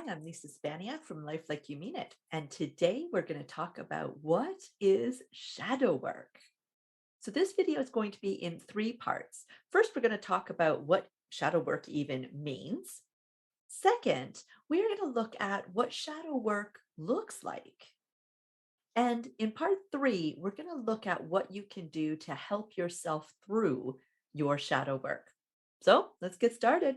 Hi, I'm Lisa Spaniak from Life Like You Mean It. And today we're going to talk about what is shadow work. So, this video is going to be in three parts. First, we're going to talk about what shadow work even means. Second, we're going to look at what shadow work looks like. And in part three, we're going to look at what you can do to help yourself through your shadow work. So, let's get started.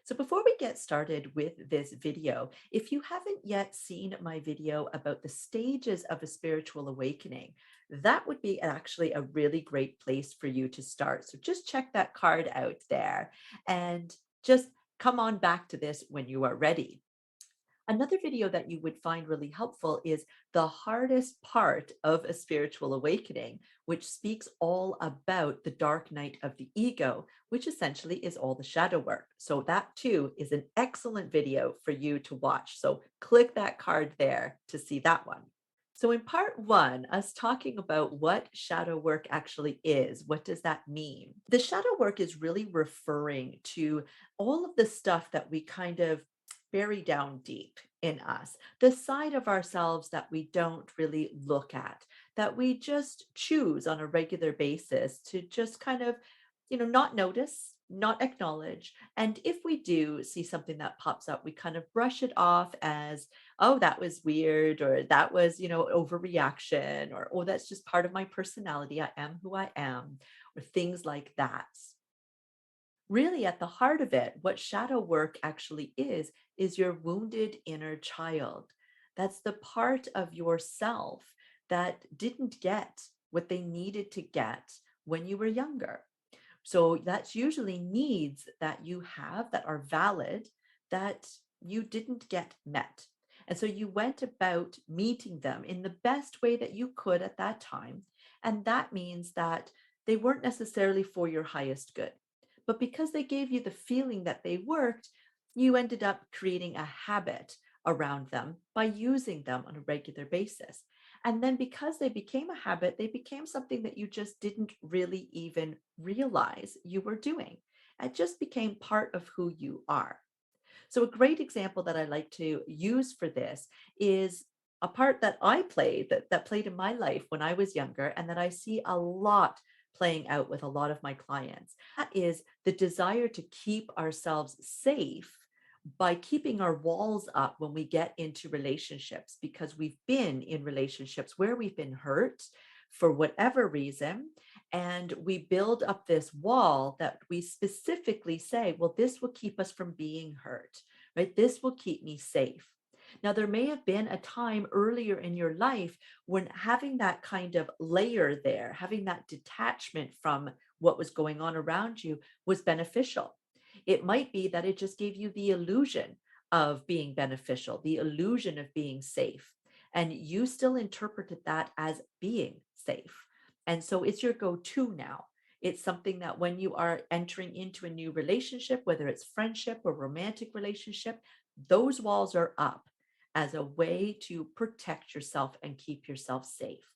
So before we get started with this video, if you haven't yet seen my video about the stages of a spiritual awakening, that would be actually a really great place for you to start. So just check that card out there and just come on back to this when you are ready. Another video that you would find really helpful is the hardest part of a spiritual awakening, which speaks all about the dark night of the ego, which essentially is all the shadow work. So, that too is an excellent video for you to watch. So, click that card there to see that one. So, in part one, us talking about what shadow work actually is, what does that mean? The shadow work is really referring to all of the stuff that we kind of bury down deep in us, the side of ourselves that we don't really look at, that we just choose on a regular basis to just kind of, not notice, not acknowledge. And if we do see something that pops up, we kind of brush it off as, oh, that was weird, or that was, overreaction, or, oh, that's just part of my personality. I am who I am, or things like that. Really, at the heart of it, what shadow work actually is your wounded inner child. That's the part of yourself that didn't get what they needed to get when you were younger. So that's usually needs that you have that are valid that you didn't get met. And so you went about meeting them in the best way that you could at that time. And that means that they weren't necessarily for your highest good. But because they gave you the feeling that they worked, you ended up creating a habit around them by using them on a regular basis. And then because they became a habit, they became something that you just didn't really even realize you were doing. It just became part of who you are. So, a great example that I like to use for this is a part that I played that played in my life when I was younger, and that I see a lot playing out with a lot of my clients. That is the desire to keep ourselves safe by keeping our walls up when we get into relationships, because we've been in relationships where we've been hurt for whatever reason. And we build up this wall that we specifically say, well, this will keep us from being hurt, right? This will keep me safe. Now, there may have been a time earlier in your life when having that kind of layer there, having that detachment from what was going on around you was beneficial. It might be that it just gave you the illusion of being beneficial, the illusion of being safe. And you still interpreted that as being safe. And so it's your go to now. It's something that when you are entering into a new relationship, whether it's friendship or romantic relationship, those walls are up as a way to protect yourself and keep yourself safe.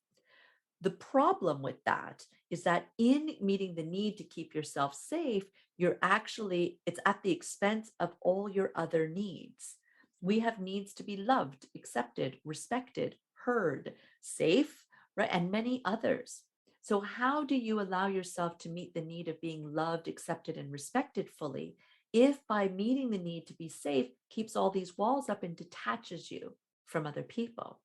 The problem with that is that in meeting the need to keep yourself safe, it's at the expense of all your other needs. We have needs to be loved, accepted, respected, heard, safe, right? And many others. So, how do you allow yourself to meet the need of being loved, accepted, and respected fully if by meeting the need to be safe keeps all these walls up and detaches you from other people?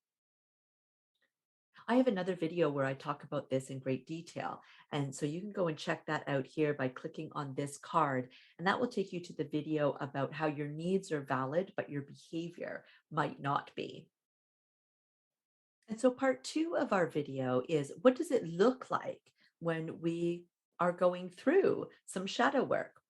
I have another video where I talk about this in great detail. And so you can go and check that out here by clicking on this card. And that will take you to the video about how your needs are valid, but your behavior might not be. And so part two of our video is, what does it look like when we are going through some shadow work?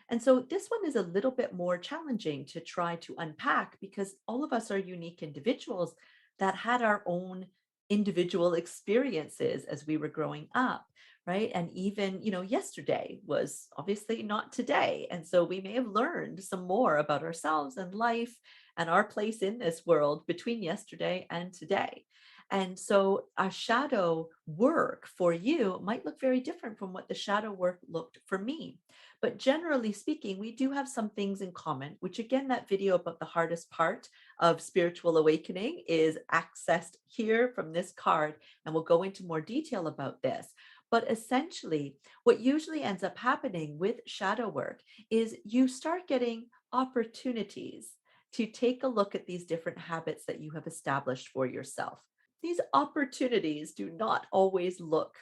And so this one is a little bit more challenging to try to unpack, because all of us are unique individuals that had our own individual experiences as we were growing up, right? And even, yesterday was obviously not today. And so we may have learned some more about ourselves and life and our place in this world between yesterday and today. And so a shadow work for you might look very different from what the shadow work looked for me. But generally speaking, we do have some things in common, which again, that video about the hardest part of spiritual awakening is accessed here from this card. And we'll go into more detail about this. But essentially, what usually ends up happening with shadow work is you start getting opportunities to take a look at these different habits that you have established for yourself. These opportunities do not always look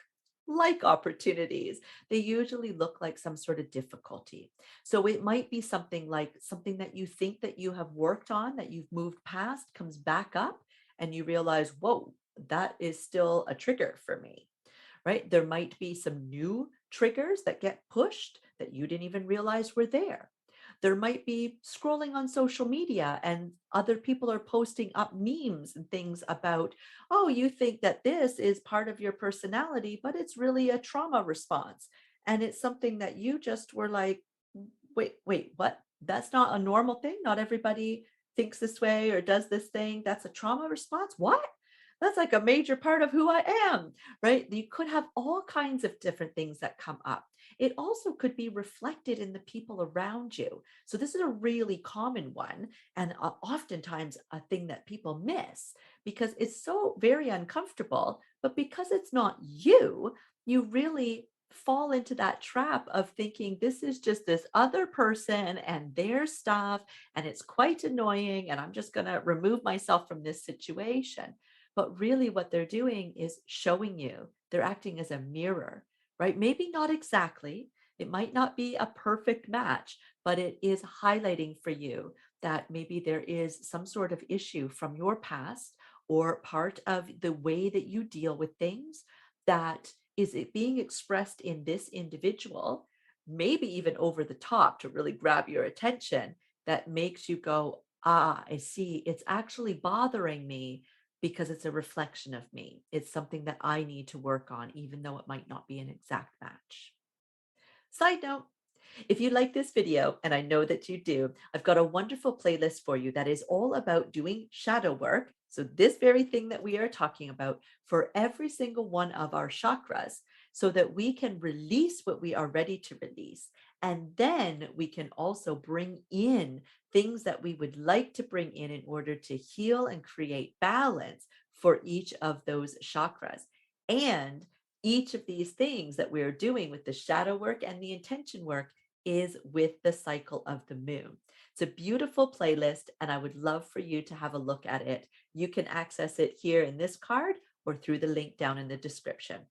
like opportunities. They usually look like some sort of difficulty. So it might be something like something that you think that you have worked on, that you've moved past, comes back up, and you realize, whoa, that is still a trigger for me, right? There might be some new triggers that get pushed that you didn't even realize were there. There might be scrolling on social media and other people are posting up memes and things about, oh, you think that this is part of your personality, but it's really a trauma response. And it's something that you just were like, wait, what? That's not a normal thing. Not everybody thinks this way or does this thing. That's a trauma response. What? That's like a major part of who I am, right? You could have all kinds of different things that come up. It also could be reflected in the people around you. So, this is a really common one, and oftentimes a thing that people miss because it's so very uncomfortable. But because it's not you, you really fall into that trap of thinking this is just this other person and their stuff, and it's quite annoying, and I'm just going to remove myself from this situation. But really, what they're doing is showing you, they're acting as a mirror, right? Maybe not exactly, it might not be a perfect match, but it is highlighting for you that maybe there is some sort of issue from your past or part of the way that you deal with things that is it being expressed in this individual, maybe even over the top to really grab your attention, that makes you go, ah, I see, it's actually bothering me because it's a reflection of me. It's something that I need to work on, even though it might not be an exact match. Side note, if you like this video, and I know that you do, I've got a wonderful playlist for you that is all about doing shadow work. So, this very thing that we are talking about for every single one of our chakras, so that we can release what we are ready to release. And then we can also bring in things that we would like to bring in order to heal and create balance for each of those chakras. And each of these things that we're doing with the shadow work and the intention work is with the cycle of the moon. It's a beautiful playlist, and I would love for you to have a look at it. You can access it here in this card or through the link down in the description.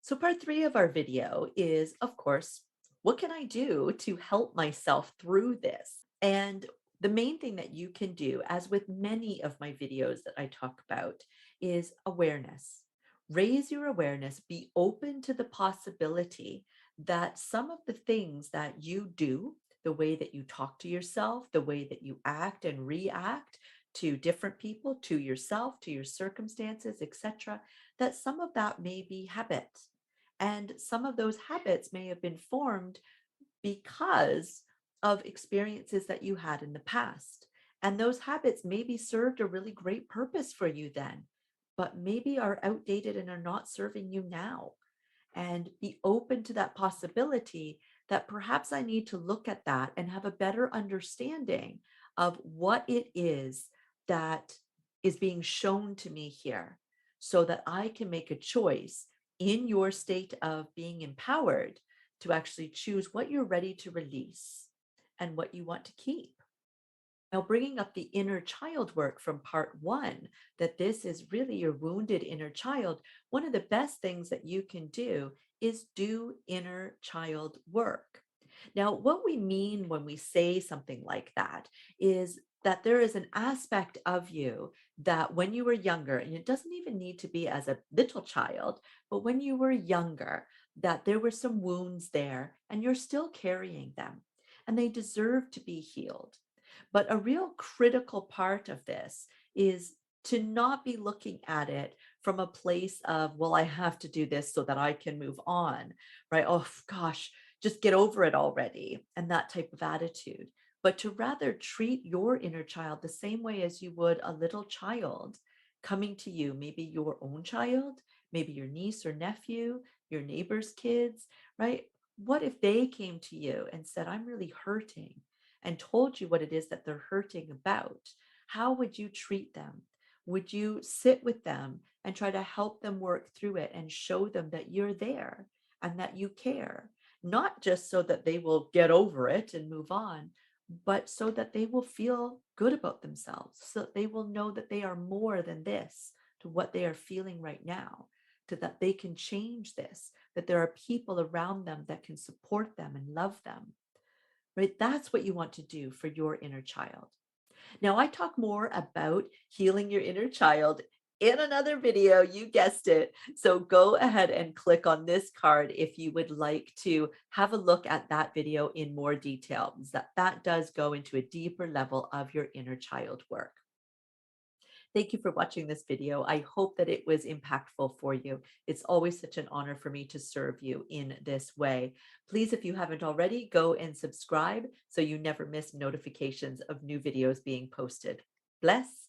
So, part three of our video is, of course, what can I do to help myself through this? And the main thing that you can do, as with many of my videos that I talk about, is awareness. Raise your awareness, be open to the possibility that some of the things that you do, the way that you talk to yourself, the way that you act and react to different people, to yourself, to your circumstances, etc., that some of that may be habit. And some of those habits may have been formed because of experiences that you had in the past. And those habits maybe served a really great purpose for you then, but maybe are outdated and are not serving you now. And be open to that possibility that perhaps I need to look at that and have a better understanding of what it is that is being shown to me here so that I can make a choice in your state of being empowered to actually choose what you're ready to release and what you want to keep. Now, bringing up the inner child work from part one, that this is really your wounded inner child, one of the best things that you can do is do inner child work. Now, what we mean when we say something like that is that there is an aspect of you that when you were younger, and it doesn't even need to be as a little child, but when you were younger, that there were some wounds there and you're still carrying them and they deserve to be healed. But a real critical part of this is to not be looking at it from a place of, well, I have to do this so that I can move on, right? Oh, gosh, just get over it already. And that type of attitude. But to rather treat your inner child the same way as you would a little child coming to you, maybe your own child, maybe your niece or nephew, your neighbor's kids, right? What if they came to you and said, I'm really hurting, and told you what it is that they're hurting about? How would you treat them? Would you sit with them and try to help them work through it and show them that you're there and that you care? Not just so that they will get over it and move on, but so that they will feel good about themselves, so that they will know that they are more than this to what they are feeling right now, to that they can change this, that there are people around them that can support them and love them, right? That's what you want to do for your inner child. Now, I talk more about healing your inner child in another video, you guessed it. So go ahead and click on this card if you would like to have a look at that video in more detail, because that does go into a deeper level of your inner child work. Thank you for watching this video. I hope that it was impactful for you. It's always such an honor for me to serve you in this way. Please, if you haven't already, go and subscribe so you never miss notifications of new videos being posted. Bless.